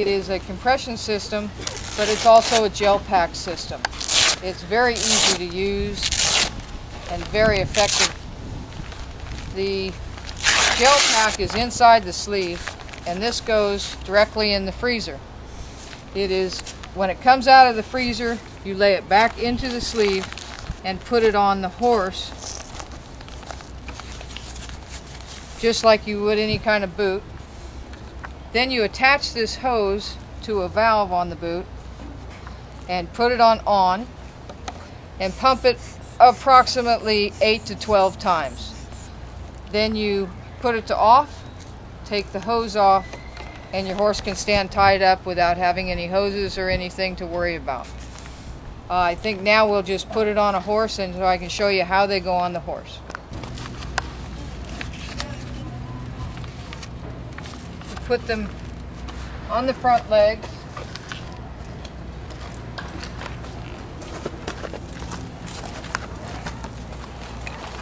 It is a compression system, but it's also a gel pack system. It's very easy to use and very effective. The gel pack is inside the sleeve, and this goes directly in the freezer. It is, when it comes out of the freezer, you lay it back into the sleeve and put it on the horse, just like you would any kind of boot. Then you attach this hose to a valve on the boot and put it on and pump it approximately 8 to 12 times. Then you put it to off, take the hose off, and your horse can stand tied up without having any hoses or anything to worry about. I think now we'll just put it on a horse, and so I can show you how they go on the horse. Put them on the front legs.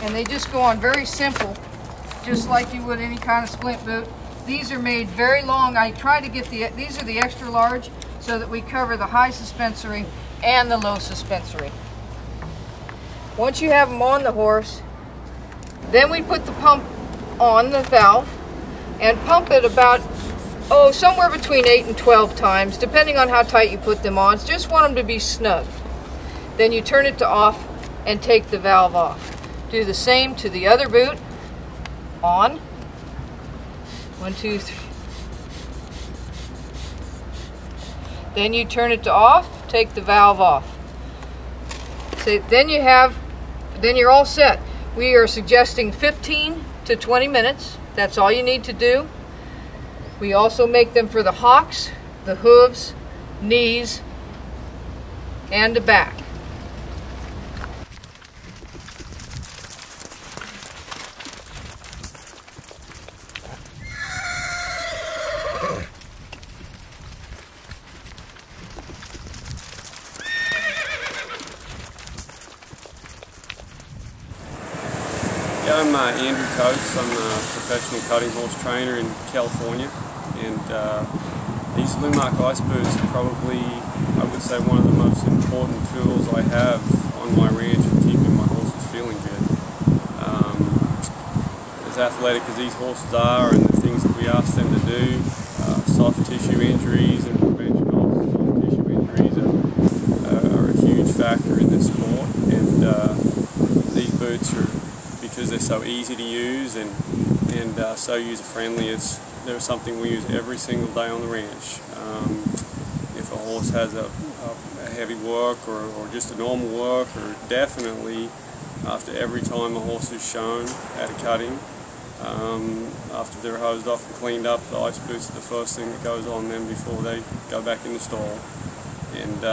And they just go on very simple, just like you would any kind of splint boot. These are made very long. I try to get these are the extra large so that we cover the high suspensory and the low suspensory. Once you have them on the horse, then we put the pump on the valve and pump it about, somewhere between 8 and 12 times, depending on how tight you put them on. Just want them to be snug. Then you turn it to off and take the valve off. Do the same to the other boot. On. 1, 2, 3. Then you turn it to off, take the valve off. So then you're all set. We are suggesting 15 to 20 minutes. That's all you need to do. We also make them for the hocks, the hooves, knees, and the back. I'm Andrew Coates. I'm a professional cutting horse trainer in California, and these Lumark Iceboots are probably, I would say, one of the most important tools I have on my ranch for keeping my horses feeling good. As athletic as these horses are and the things that we ask them to do, soft tissue injuries and prevention of soft tissue injuries are a huge factor in this sport, and these boots are, because they're so easy to use and so user-friendly, they're something we use every single day on the ranch. If a horse has a heavy work or just a normal work, or definitely after every time a horse is shown at a cutting, after they're hosed off and cleaned up, the ice boots are the first thing that goes on them before they go back in the stall. And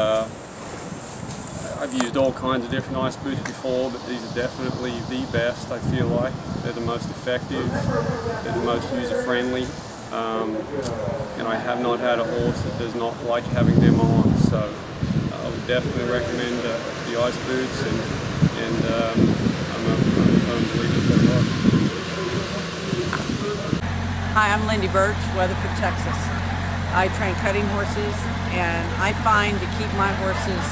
I've used all kinds of different ice boots before, but these are definitely the best, I feel like. They're the most effective, they're the most user-friendly, and I have not had a horse that does not like having them on, so I would definitely recommend the ice boots, and I'm a firm believer that they work. Hi, I'm Lindy Birch, Weatherford, Texas. I train cutting horses, and I find to keep my horses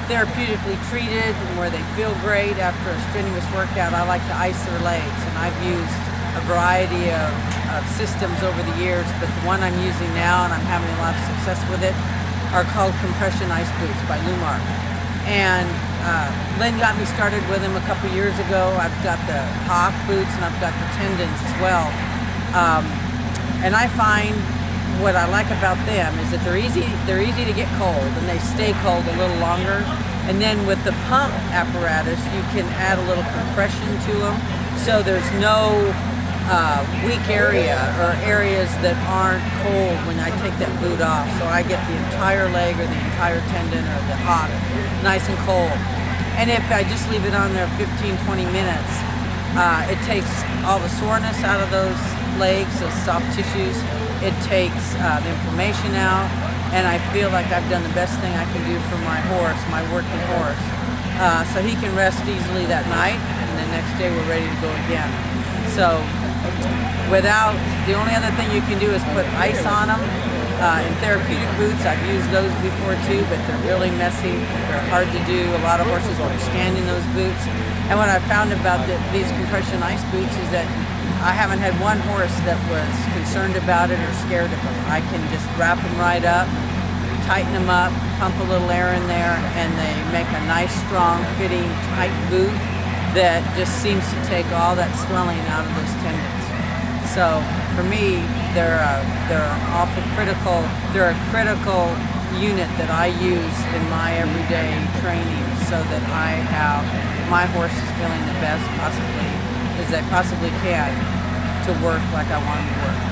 therapeutically treated and where they feel great after a strenuous workout, I like to ice their legs, and I've used a variety of systems over the years, but the one I'm using now, and I'm having a lot of success with it, are called Compression Iceboots by Lumark. And Lynn got me started with them a couple years ago. I've got the Hock boots and I've got the Tendons as well. And I find what I like about them is that they're easy to get cold, and they stay cold a little longer. And then with the pump apparatus, you can add a little compression to them, so there's no weak area or areas that aren't cold when I take that boot off. So I get the entire leg or the entire tendon or the Hock nice and cold. And if I just leave it on there 15-20 minutes, it takes all the soreness out of those legs, those soft tissues. It takes the inflammation out, and I feel like I've done the best thing I can do for my horse, my working horse. So he can rest easily that night, and the next day we're ready to go again. So the only other thing you can do is put ice on them, In therapeutic boots, I've used those before too, but they're really messy. They're hard to do. A lot of horses won't stand in those boots. And what I found about these compression ice boots is that I haven't had one horse that was concerned about it or scared of them. I can just wrap them right up, tighten them up, pump a little air in there, and they make a nice, strong, fitting, tight boot that just seems to take all that swelling out of those tendons. So for me, they're awful critical. They're a critical unit that I use in my everyday training, so that I have my horses feeling the best possibly as they possibly can to work like I want them to work.